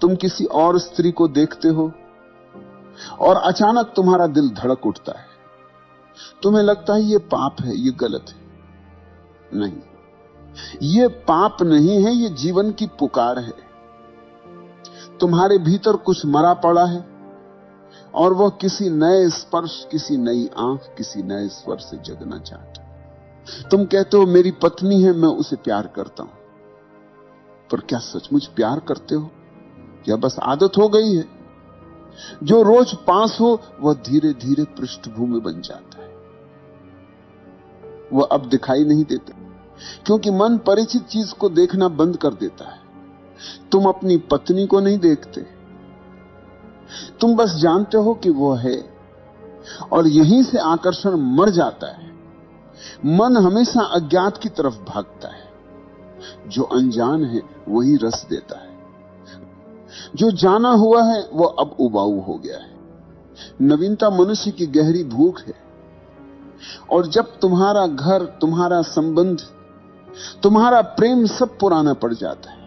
तुम किसी और स्त्री को देखते हो और अचानक तुम्हारा दिल धड़क उठता है, तुम्हें लगता है ये पाप है, ये गलत है। नहीं, ये पाप नहीं है, ये जीवन की पुकार है। तुम्हारे भीतर कुछ मरा पड़ा है और वह किसी नए स्पर्श, किसी नई आंख, किसी नए स्वर से जगना चाहता है। तुम कहते हो मेरी पत्नी है, मैं उसे प्यार करता हूं, पर क्या सचमुच प्यार करते हो या बस आदत हो गई है? जो रोज पास हो वह धीरे धीरे पृष्ठभूमि बन जाता है, वह अब दिखाई नहीं देता, क्योंकि मन परिचित चीज को देखना बंद कर देता है। तुम अपनी पत्नी को नहीं देखते, तुम बस जानते हो कि वो है, और यहीं से आकर्षण मर जाता है। मन हमेशा अज्ञात की तरफ भागता है। जो अनजान है वही रस देता है, जो जाना हुआ है वो अब उबाऊ हो गया है। नवीनता मनुष्य की गहरी भूख है, और जब तुम्हारा घर, तुम्हारा संबंध, तुम्हारा प्रेम सब पुराना पड़ जाता है,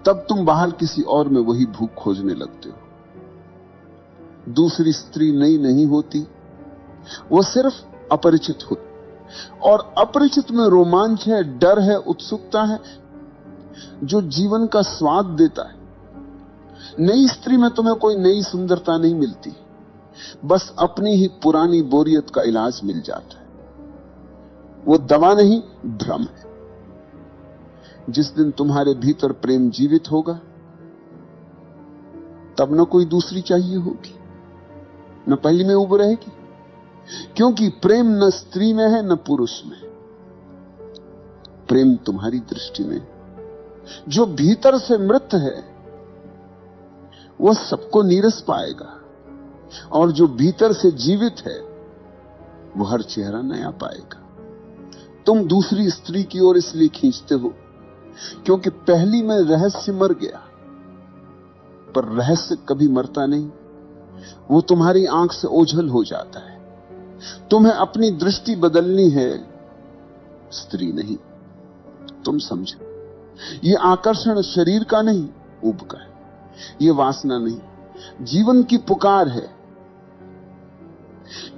तब तुम बाहर किसी और में वही भूख खोजने लगते हो। दूसरी स्त्री नई नहीं होती, वो सिर्फ अपरिचित होती, और अपरिचित में रोमांच है, डर है, उत्सुकता है, जो जीवन का स्वाद देता है। नई स्त्री में तुम्हें कोई नई सुंदरता नहीं मिलती, बस अपनी ही पुरानी बोरियत का इलाज मिल जाता है। वो दवा नहीं, भ्रम है। जिस दिन तुम्हारे भीतर प्रेम जीवित होगा, तब न कोई दूसरी चाहिए होगी, न पहली में उब रहेगी, क्योंकि प्रेम न स्त्री में है न पुरुष में। प्रेम तुम्हारी दृष्टि में। जो भीतर से मृत है वह सबको नीरस पाएगा, और जो भीतर से जीवित है वह हर चेहरा नया पाएगा। तुम दूसरी स्त्री की ओर इसलिए खींचते हो क्योंकि पहली में रहस्य मर गया, पर रहस्य कभी मरता नहीं, वो तुम्हारी आंख से ओझल हो जाता है। तुम्हें अपनी दृष्टि बदलनी है, स्त्री नहीं। तुम समझो, ये आकर्षण शरीर का नहीं, ऊब का है। ये वासना नहीं, जीवन की पुकार है,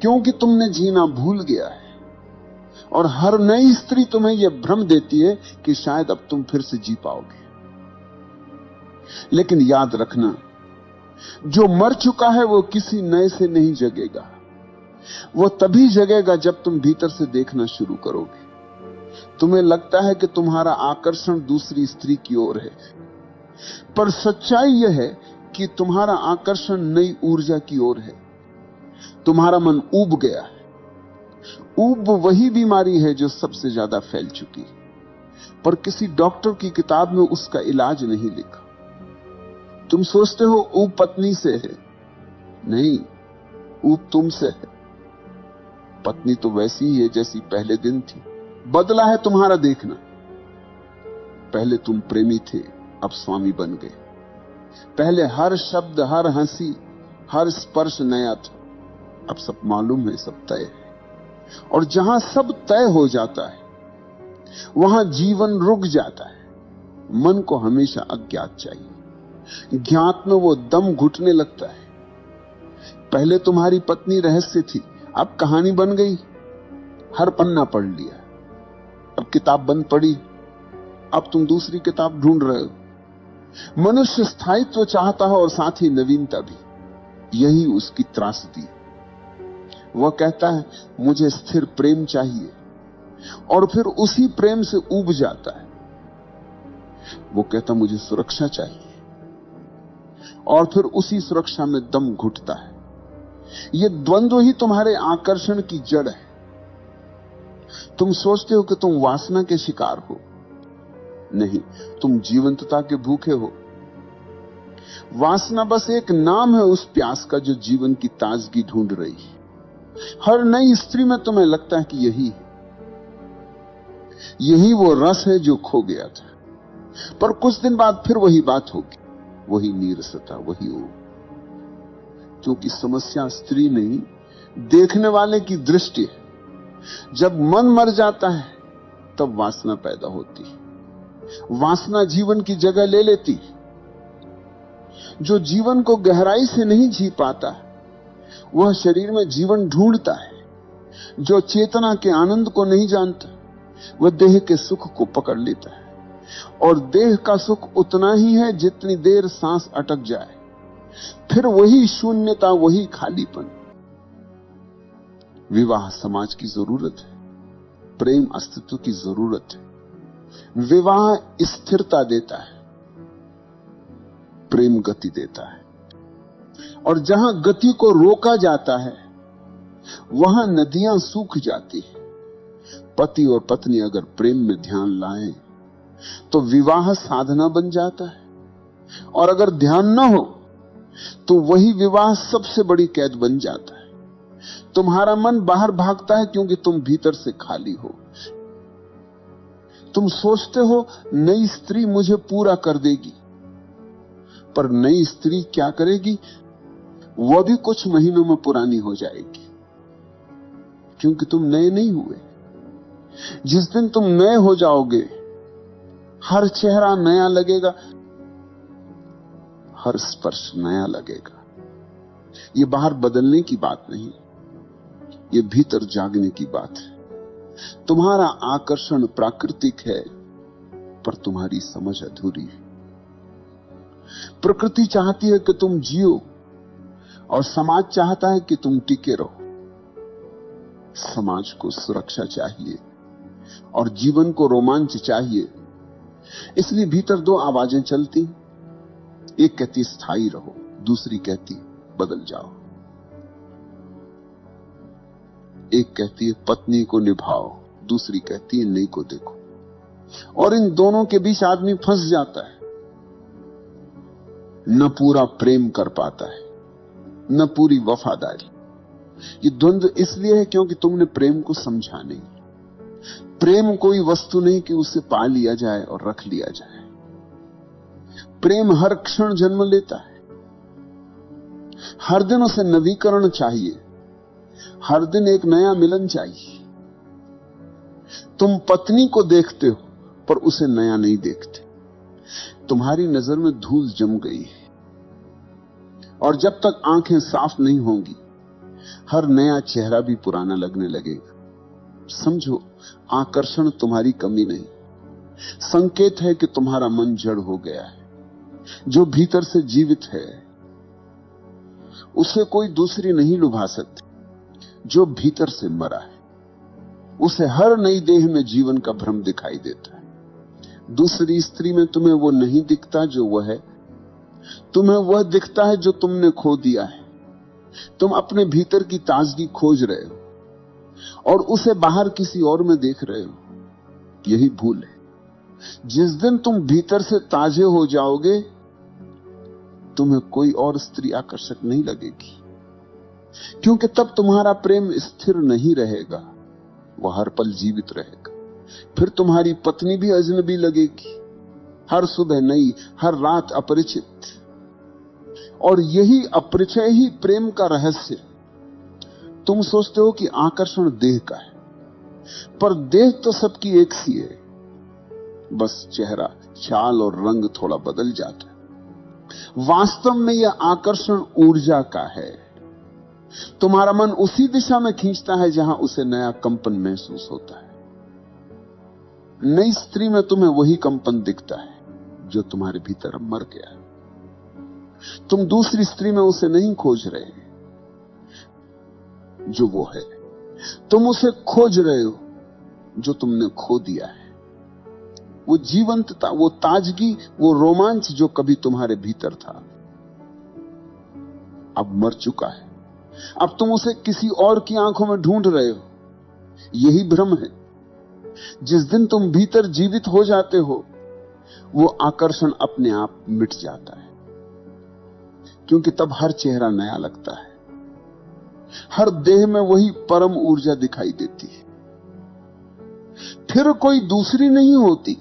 क्योंकि तुमने जीना भूल गया है। और हर नई स्त्री तुम्हें यह भ्रम देती है कि शायद अब तुम फिर से जी पाओगे। लेकिन याद रखना, जो मर चुका है वो किसी नए से नहीं जगेगा। वो तभी जगेगा जब तुम भीतर से देखना शुरू करोगे। तुम्हें लगता है कि तुम्हारा आकर्षण दूसरी स्त्री की ओर है, पर सच्चाई यह है कि तुम्हारा आकर्षण नई ऊर्जा की ओर है। तुम्हारा मन ऊब गया है। ऊब वही बीमारी है जो सबसे ज्यादा फैल चुकी है, पर किसी डॉक्टर की किताब में उसका इलाज नहीं लिखा। तुम सोचते हो ऊब पत्नी से है, नहीं, ऊब तुमसे है। पत्नी तो वैसी ही है जैसी पहले दिन थी, बदला है तुम्हारा देखना। पहले तुम प्रेमी थे, अब स्वामी बन गए। पहले हर शब्द, हर हंसी, हर स्पर्श नया था, अब सब मालूम है, सब तय है। और जहां सब तय हो जाता है वहां जीवन रुक जाता है। मन को हमेशा अज्ञात चाहिए, ज्ञात में वो दम घुटने लगता है। पहले तुम्हारी पत्नी रहस्य थी, अब कहानी बन गई। हर पन्ना पढ़ लिया, अब किताब बंद पड़ी, अब तुम दूसरी किताब ढूंढ रहे हो। मनुष्य स्थायित्व चाहता है और साथ ही नवीनता भी, यही उसकी त्रासदी। वह कहता है मुझे स्थिर प्रेम चाहिए, और फिर उसी प्रेम से ऊब जाता है। वो कहता मुझे सुरक्षा चाहिए, और फिर उसी सुरक्षा में दम घुटता है। ये द्वंद्व ही तुम्हारे आकर्षण की जड़ है। तुम सोचते हो कि तुम वासना के शिकार हो, नहीं, तुम जीवंतता के भूखे हो। वासना बस एक नाम है उस प्यास का जो जीवन की ताजगी ढूंढ रही है। हर नई स्त्री में तुम्हें लगता है कि यही वो रस है जो खो गया था, पर कुछ दिन बाद फिर वही बात होगी, वही नीरसता, वही ऊब। क्योंकि समस्या स्त्री नहीं, देखने वाले की दृष्टि है। जब मन मर जाता है तब वासना पैदा होती है। वासना जीवन की जगह ले लेती है, जो जीवन को गहराई से नहीं जी पाता वह शरीर में जीवन ढूंढता है। जो चेतना के आनंद को नहीं जानता वह देह के सुख को पकड़ लेता है, और देह का सुख उतना ही है जितनी देर सांस अटक जाए, फिर वही शून्यता, वही खालीपन। विवाह समाज की जरूरत है, प्रेम अस्तित्व की जरूरत है। विवाह स्थिरता देता है, प्रेम गति देता है, और जहां गति को रोका जाता है वहां नदियां सूख जाती है। पति और पत्नी अगर प्रेम में ध्यान लाएं तो विवाह साधना बन जाता है, और अगर ध्यान न हो तो वही विवाह सबसे बड़ी कैद बन जाता है। तुम्हारा मन बाहर भागता है क्योंकि तुम भीतर से खाली हो। तुम सोचते हो नई स्त्री मुझे पूरा कर देगी, पर नई स्त्री क्या करेगी? वह भी कुछ महीनों में पुरानी हो जाएगी, क्योंकि तुम नए नहीं हुए। जिस दिन तुम नए हो जाओगे, हर चेहरा नया लगेगा, हर स्पर्श नया लगेगा। ये बाहर बदलने की बात नहीं, ये भीतर जागने की बात है। तुम्हारा आकर्षण प्राकृतिक है, पर तुम्हारी समझ अधूरी है। प्रकृति चाहती है कि तुम जियो, और समाज चाहता है कि तुम टिके रहो। समाज को सुरक्षा चाहिए और जीवन को रोमांच चाहिए, इसलिए भीतर दो आवाजें चलती। एक कहती स्थायी रहो, दूसरी कहती बदल जाओ। एक कहती है पत्नी को निभाओ, दूसरी कहती है नई को देखो। और इन दोनों के बीच आदमी फंस जाता है, न पूरा प्रेम कर पाता है, न पूरी वफादारी। ये द्वंद्व इसलिए है क्योंकि तुमने प्रेम को समझा नहीं। प्रेम कोई वस्तु नहीं कि उसे पा लिया जाए और रख लिया जाए। प्रेम हर क्षण जन्म लेता है, हर दिन उसे नवीकरण चाहिए, हर दिन एक नया मिलन चाहिए। तुम पत्नी को देखते हो पर उसे नया नहीं देखते। तुम्हारी नजर में धूल जम गई है, और जब तक आंखें साफ नहीं होंगी हर नया चेहरा भी पुराना लगने लगेगा। समझो, आकर्षण तुम्हारी कमी नहीं, संकेत है कि तुम्हारा मन जड़ हो गया है। जो भीतर से जीवित है उसे कोई दूसरी नहीं लुभा सकती। जो भीतर से मरा है उसे हर नई देह में जीवन का भ्रम दिखाई देता है। दूसरी स्त्री में तुम्हें वो नहीं दिखता जो वह है, तुम्हें वह दिखता है जो तुमने खो दिया है। तुम अपने भीतर की ताजगी खोज रहे हो और उसे बाहर किसी और में देख रहे हो। यही भूल है। जिस दिन तुम भीतर से ताजे हो जाओगे तुम्हें कोई और स्त्री आकर्षक नहीं लगेगी, क्योंकि तब तुम्हारा प्रेम स्थिर नहीं रहेगा, वह हर पल जीवित रहेगा। फिर तुम्हारी पत्नी भी अजनबी लगेगी, हर सुबह नई, हर रात अपरिचित। और यही अपरिचय ही प्रेम का रहस्य। तुम सोचते हो कि आकर्षण देह का है, पर देह तो सबकी एक सी है, बस चेहरा, चाल और रंग थोड़ा बदल जाता है। वास्तव में यह आकर्षण ऊर्जा का है। तुम्हारा मन उसी दिशा में खींचता है जहां उसे नया कंपन महसूस होता है। नई स्त्री में तुम्हें वही कंपन दिखता है जो तुम्हारे भीतर मर गया है। तुम दूसरी स्त्री में उसे नहीं खोज रहे जो वो है, तुम उसे खोज रहे हो जो तुमने खो दिया है। वो जीवंतता, वो ताजगी, वो रोमांच जो कभी तुम्हारे भीतर था अब मर चुका है। अब तुम उसे किसी और की आंखों में ढूंढ रहे हो। यही भ्रम है। जिस दिन तुम भीतर जीवित हो जाते हो वो आकर्षण अपने आप मिट जाता है, क्योंकि तब हर चेहरा नया लगता है, हर देह में वही परम ऊर्जा दिखाई देती है। फिर कोई दूसरी नहीं होती,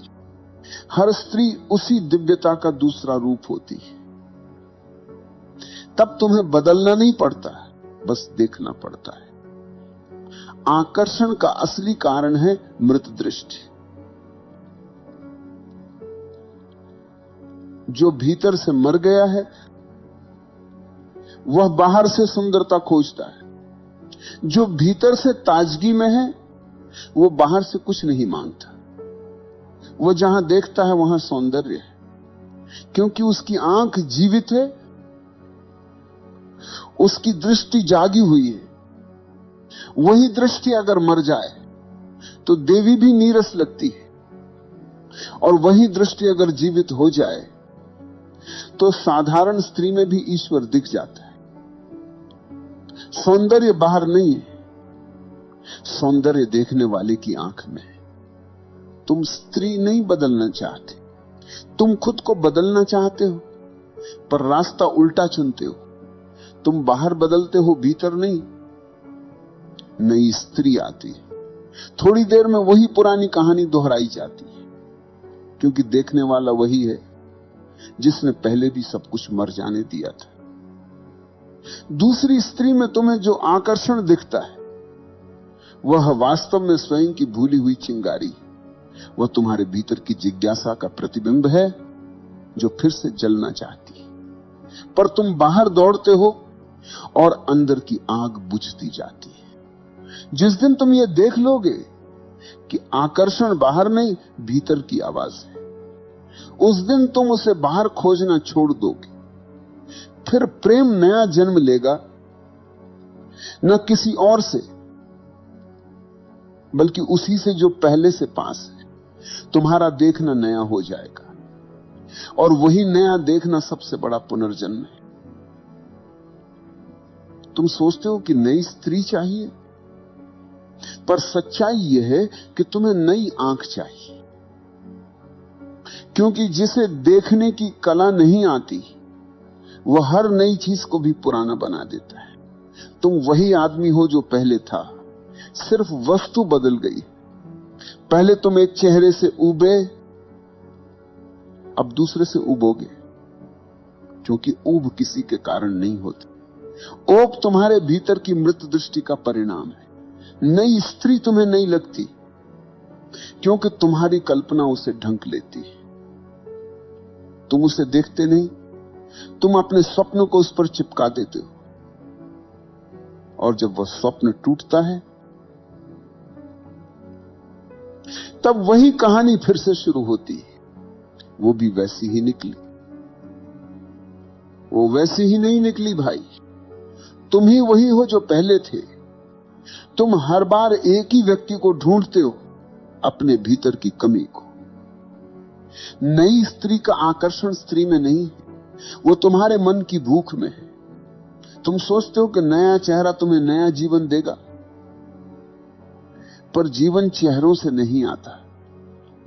हर स्त्री उसी दिव्यता का दूसरा रूप होती है। तब तुम्हें बदलना नहीं पड़ता, बस देखना पड़ता है। आकर्षण का असली कारण है मृत दृष्टि। जो भीतर से मर गया है वह बाहर से सुंदरता खोजता है। जो भीतर से ताजगी में है वो बाहर से कुछ नहीं मांगता। वो जहां देखता है वहां सौंदर्य है, क्योंकि उसकी आंख जीवित है, उसकी दृष्टि जागी हुई है। वही दृष्टि अगर मर जाए तो देवी भी नीरस लगती है, और वही दृष्टि अगर जीवित हो जाए तो साधारण स्त्री में भी ईश्वर दिख जाता है। सौंदर्य बाहर नहीं है, सौंदर्य देखने वाले की आंख में है। तुम स्त्री नहीं बदलना चाहते, तुम खुद को बदलना चाहते हो, पर रास्ता उल्टा चुनते हो। तुम बाहर बदलते हो, भीतर नहीं। नई स्त्री आती है, थोड़ी देर में वही पुरानी कहानी दोहराई जाती है, क्योंकि देखने वाला वही है जिसने पहले भी सब कुछ मर जाने दिया था। दूसरी स्त्री में तुम्हें जो आकर्षण दिखता है वह वास्तव में स्वयं की भूली हुई चिंगारी, वह तुम्हारे भीतर की जिज्ञासा का प्रतिबिंब है जो फिर से जलना चाहती है। पर तुम बाहर दौड़ते हो और अंदर की आग बुझती जाती है। जिस दिन तुम ये देख लोगे कि आकर्षण बाहर नहीं भीतर की आवाज है, उस दिन तुम उसे बाहर खोजना छोड़ दोगे। फिर प्रेम नया जन्म लेगा, न किसी और से बल्कि उसी से जो पहले से पास है। तुम्हारा देखना नया हो जाएगा, और वही नया देखना सबसे बड़ा पुनर्जन्म है। तुम सोचते हो कि नई स्त्री चाहिए, पर सच्चाई यह है कि तुम्हें नई आंख चाहिए, क्योंकि जिसे देखने की कला नहीं आती वह हर नई चीज को भी पुराना बना देता है। तुम वही आदमी हो जो पहले था, सिर्फ वस्तु बदल गई। पहले तुम एक चेहरे से उबे, अब दूसरे से उबोगे, क्योंकि ऊब किसी के कारण नहीं होती। ओब तुम्हारे भीतर की मृत दृष्टि का परिणाम है। नई स्त्री तुम्हें नहीं लगती क्योंकि तुम्हारी कल्पना उसे ढंक लेती है। तुम उसे देखते नहीं, तुम अपने स्वप्न को उस पर चिपका देते हो, और जब वह स्वप्न टूटता है तब वही कहानी फिर से शुरू होती है। वो भी वैसी ही निकली, वो वैसी ही नहीं निकली भाई। तुम ही वही हो जो पहले थे। तुम हर बार एक ही व्यक्ति को ढूंढते हो, अपने भीतर की कमी को। नई स्त्री का आकर्षण स्त्री में नहीं है, वो तुम्हारे मन की भूख में है। तुम सोचते हो कि नया चेहरा तुम्हें नया जीवन देगा, पर जीवन चेहरों से नहीं आता,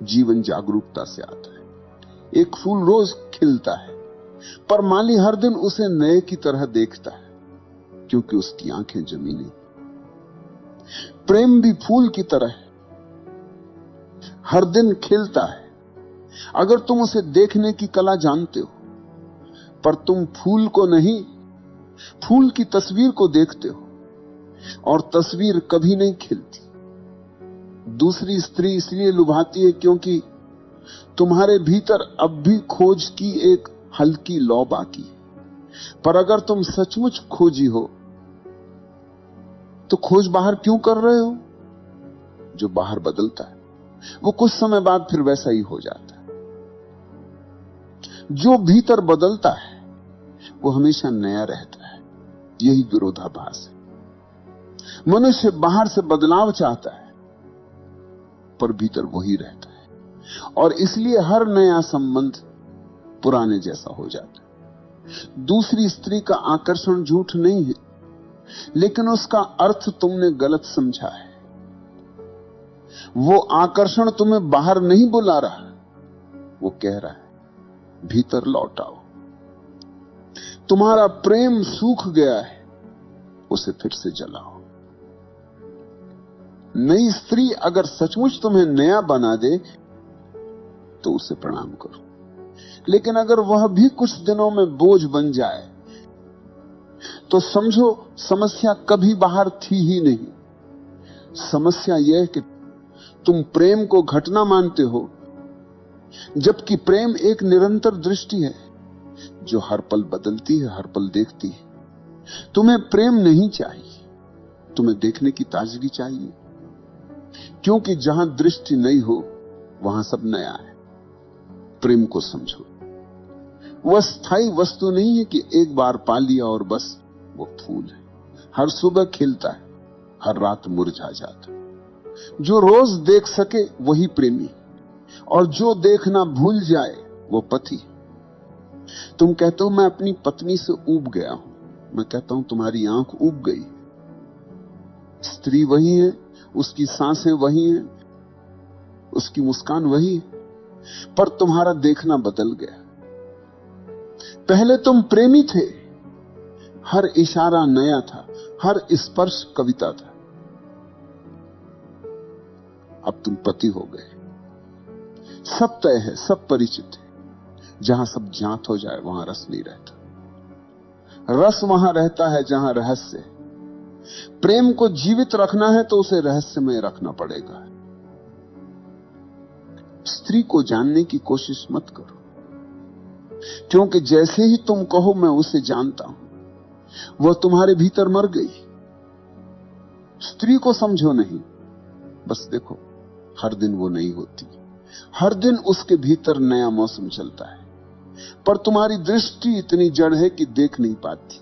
जीवन जागरूकता से आता है। एक फूल रोज खिलता है, पर माली हर दिन उसे नए की तरह देखता है, क्योंकि उसकी आंखें जमी नहीं। प्रेम भी फूल की तरह है, हर दिन खिलता है। अगर तुम उसे देखने की कला जानते हो, पर तुम फूल को नहीं, फूल की तस्वीर को देखते हो, और तस्वीर कभी नहीं खिलती। दूसरी स्त्री इसलिए लुभाती है क्योंकि तुम्हारे भीतर अब भी खोज की एक हल्की लौ बाकी है। पर अगर तुम सचमुच खोजी हो तो खोज बाहर क्यों कर रहे हो? जो बाहर बदलता है वो कुछ समय बाद फिर वैसा ही हो जाता है। जो भीतर बदलता है वो हमेशा नया रहता है। यही विरोधाभास है। मनुष्य बाहर से बदलाव चाहता है, पर भीतर वही रहता है, और इसलिए हर नया संबंध पुराने जैसा हो जाता है। दूसरी स्त्री का आकर्षण झूठ नहीं है, लेकिन उसका अर्थ तुमने गलत समझा है। वो आकर्षण तुम्हें बाहर नहीं बुला रहा, वो कह रहा है भीतर लौट आओ। तुम्हारा प्रेम सूख गया है, उसे फिर से जलाओ। नई स्त्री अगर सचमुच तुम्हें नया बना दे तो उसे प्रणाम करो, लेकिन अगर वह भी कुछ दिनों में बोझ बन जाए तो समझो समस्या कभी बाहर थी ही नहीं। समस्या यह कि तुम प्रेम को घटना मानते हो, जबकि प्रेम एक निरंतर दृष्टि है जो हर पल बदलती है, हर पल देखती है। तुम्हें प्रेम नहीं चाहिए, तुम्हें देखने की ताजगी चाहिए, क्योंकि जहां दृष्टि नहीं हो वहां सब नया है। प्रेम को समझो, वह स्थायी वस्तु नहीं है कि एक बार पा लिया और बस। वो फूल है, हर सुबह खिलता है, हर रात मुरझा जाता है। जो रोज देख सके वही प्रेमी, और जो देखना भूल जाए वो पति। तुम कहते हो मैं अपनी पत्नी से ऊब गया हूं, मैं कहता हूं तुम्हारी आंख ऊब गई। स्त्री वही है, उसकी सांसें वही हैं, उसकी मुस्कान वही है, पर तुम्हारा देखना बदल गया। पहले तुम प्रेमी थे, हर इशारा नया था, हर स्पर्श कविता था। अब तुम पति हो गए। सब तय है, सब परिचित है। जहां सब जांच हो जाए वहां रस नहीं रहता। रस वहां रहता है जहां रहस्य है। प्रेम को जीवित रखना है तो उसे रहस्यमय रखना पड़ेगा। स्त्री को जानने की कोशिश मत करो, क्योंकि जैसे ही तुम कहो मैं उसे जानता हूं, वह तुम्हारे भीतर मर गई। स्त्री को समझो नहीं, बस देखो हर दिन वो नहीं होती, हर दिन उसके भीतर नया मौसम चलता है, पर तुम्हारी दृष्टि इतनी जड़ है कि देख नहीं पाती।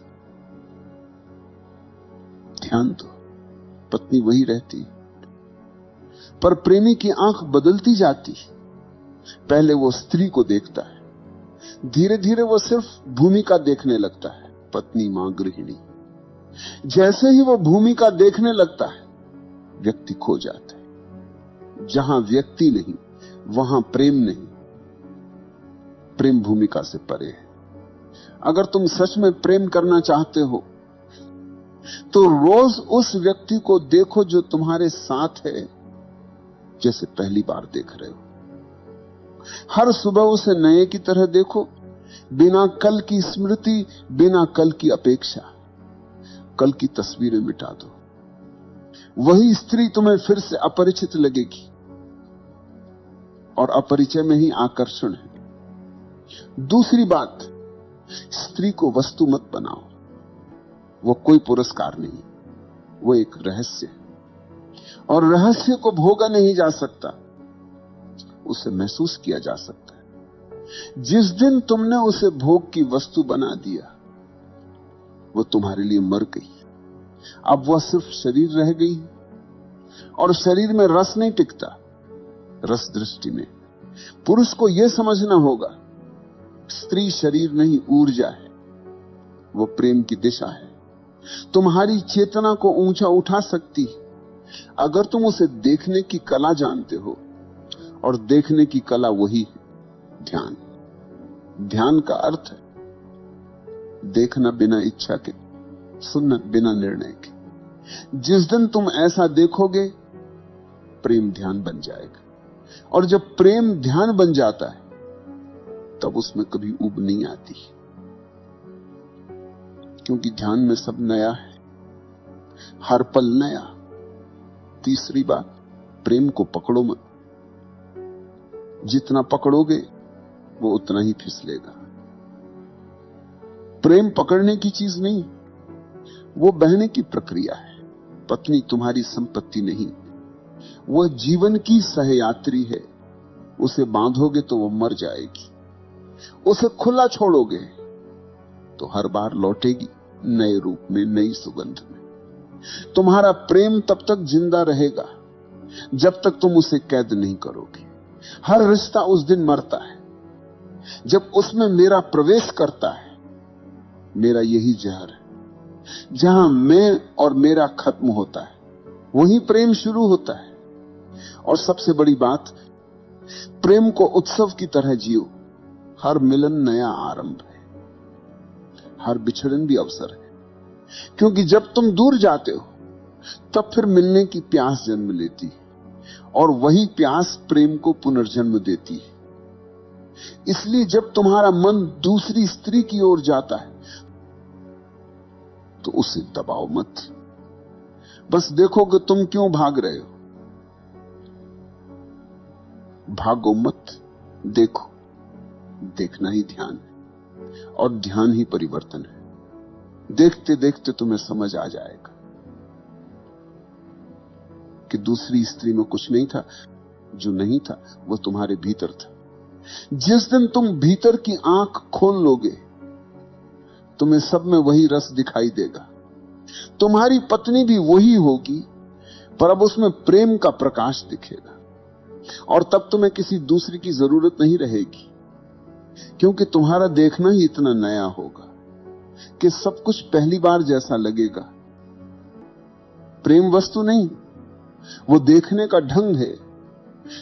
ध्यान दो, पत्नी वही रहती, पर प्रेमी की आंख बदलती जाती। पहले वो स्त्री को देखता है, धीरे धीरे वो सिर्फ भूमिका देखने लगता है, पत्नी, मां, गृहिणी। जैसे ही वो भूमिका देखने लगता है, व्यक्ति खो जाता है। जहां व्यक्ति नहीं वहां प्रेम नहीं। प्रेम भूमिका से परे है। अगर तुम सच में प्रेम करना चाहते हो तो रोज उस व्यक्ति को देखो जो तुम्हारे साथ है, जैसे पहली बार देख रहे हो। हर सुबह उसे नए की तरह देखो, बिना कल की स्मृति, बिना कल की अपेक्षा। कल की तस्वीरें मिटा दो। वही स्त्री तुम्हें फिर से अपरिचित लगेगी, और अपरिचय में ही आकर्षण है। दूसरी बात, स्त्री को वस्तु मत बनाओ। वो कोई पुरस्कार नहीं, वो एक रहस्य है, और रहस्य को भोगा नहीं जा सकता, उसे महसूस किया जा सकता है। जिस दिन तुमने उसे भोग की वस्तु बना दिया, वो तुम्हारे लिए मर गई। अब वह सिर्फ शरीर रह गई, और शरीर में रस नहीं टिकता, रस दृष्टि में। पुरुष को यह समझना होगा, स्त्री शरीर नहीं, ऊर्जा है, वो प्रेम की दिशा है। तुम्हारी चेतना को ऊंचा उठा सकती है अगर तुम उसे देखने की कला जानते हो, और देखने की कला वही है ध्यान। ध्यान का अर्थ है देखना बिना इच्छा के, सुनना बिना निर्णय के। जिस दिन तुम ऐसा देखोगे, प्रेम ध्यान बन जाएगा। और जब प्रेम ध्यान बन जाता है, तब उसमें कभी ऊब नहीं आती, क्योंकि ध्यान में सब नया है, हर पल नया। तीसरी बात, प्रेम को पकड़ो मत। जितना पकड़ोगे वो उतना ही फिसलेगा। प्रेम पकड़ने की चीज नहीं, वो बहने की प्रक्रिया है। पत्नी तुम्हारी संपत्ति नहीं, वह जीवन की सहयात्री है। उसे बांधोगे तो वो मर जाएगी, उसे खुला छोड़ोगे तो हर बार लौटेगी, नए रूप में, नई सुगंध में। तुम्हारा प्रेम तब तक जिंदा रहेगा जब तक तुम उसे कैद नहीं करोगे। हर रिश्ता उस दिन मरता है जब उसमें मेरा प्रवेश करता है। मेरा यही जहर है। जहां मैं और मेरा खत्म होता है, वही प्रेम शुरू होता है। और सबसे बड़ी बात, प्रेम को उत्सव की तरह जियो। हर मिलन नया आरंभ है, हर बिछड़न भी अवसर है। क्योंकि जब तुम दूर जाते हो, तब फिर मिलने की प्यास जन्म लेती है, और वही प्यास प्रेम को पुनर्जन्म देती है। इसलिए जब तुम्हारा मन दूसरी स्त्री की ओर जाता है, तो उसे दबाओ मत। बस देखो कि तुम क्यों भाग रहे हो। भागो मत, देखो। देखना ही ध्यान है, और ध्यान ही परिवर्तन है। देखते देखते तुम्हें समझ आ जाएगा कि दूसरी स्त्री में कुछ नहीं था, जो नहीं था वो तुम्हारे भीतर था। जिस दिन तुम भीतर की आंख खोल लोगे, तुम्हें सब में वही रस दिखाई देगा। तुम्हारी पत्नी भी वही होगी, पर अब उसमें प्रेम का प्रकाश दिखेगा। और तब तुम्हें किसी दूसरी की जरूरत नहीं रहेगी, क्योंकि तुम्हारा देखना ही इतना नया होगा कि सब कुछ पहली बार जैसा लगेगा। प्रेम वस्तु नहीं, वो देखने का ढंग है।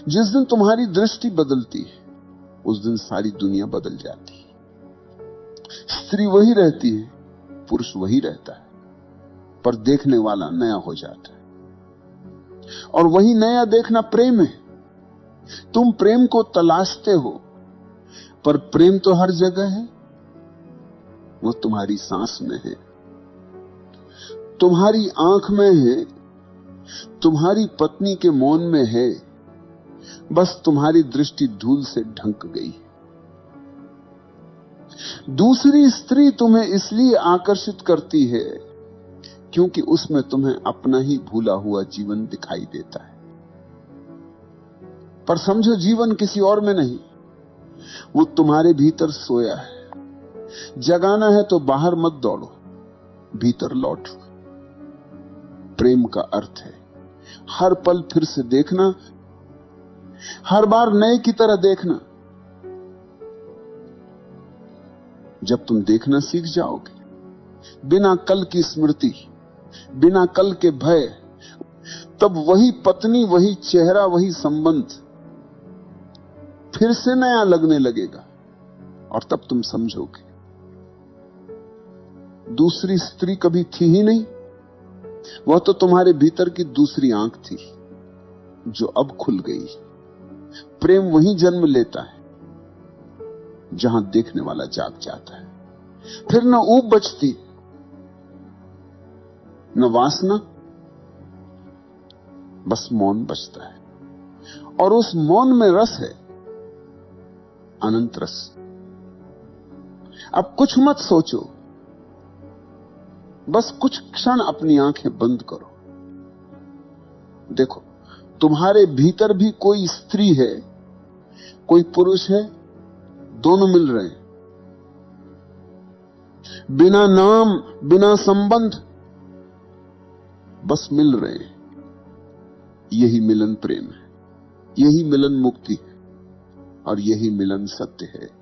जिस दिन तुम्हारी दृष्टि बदलती है, उस दिन सारी दुनिया बदल जाती है। स्त्री वही रहती है, पुरुष वही रहता है, पर देखने वाला नया हो जाता है। और वही नया देखना प्रेम है। तुम प्रेम को तलाशते हो, पर प्रेम तो हर जगह है। वो तुम्हारी सांस में है, तुम्हारी आंख में है, तुम्हारी पत्नी के मौन में है। बस तुम्हारी दृष्टि धूल से ढंक गई। दूसरी स्त्री तुम्हें इसलिए आकर्षित करती है क्योंकि उसमें तुम्हें अपना ही भूला हुआ जीवन दिखाई देता है। पर समझो, जीवन किसी और में नहीं, वो तुम्हारे भीतर सोया है। जगाना है तो बाहर मत दौड़ो, भीतर लौटो। प्रेम का अर्थ है हर पल फिर से देखना, हर बार नए की तरह देखना। जब तुम देखना सीख जाओगे, बिना कल की स्मृति, बिना कल के भय, तब वही पत्नी, वही चेहरा, वही संबंध फिर से नया लगने लगेगा। और तब तुम समझोगे दूसरी स्त्री कभी थी ही नहीं, वह तो तुम्हारे भीतर की दूसरी आंख थी जो अब खुल गई। प्रेम वहीं जन्म लेता है जहां देखने वाला जाग जाता है। फिर न ऊब बचती, न वासना, बस मौन बचता है। और उस मौन में रस है, अनंत रस। अब कुछ मत सोचो, बस कुछ क्षण अपनी आंखें बंद करो। देखो, तुम्हारे भीतर भी कोई स्त्री है, कोई पुरुष है, दोनों मिल रहे हैं, बिना नाम, बिना संबंध, बस मिल रहे हैं। यही मिलन प्रेम है, यही मिलन मुक्ति है, और यही मिलन सत्य है।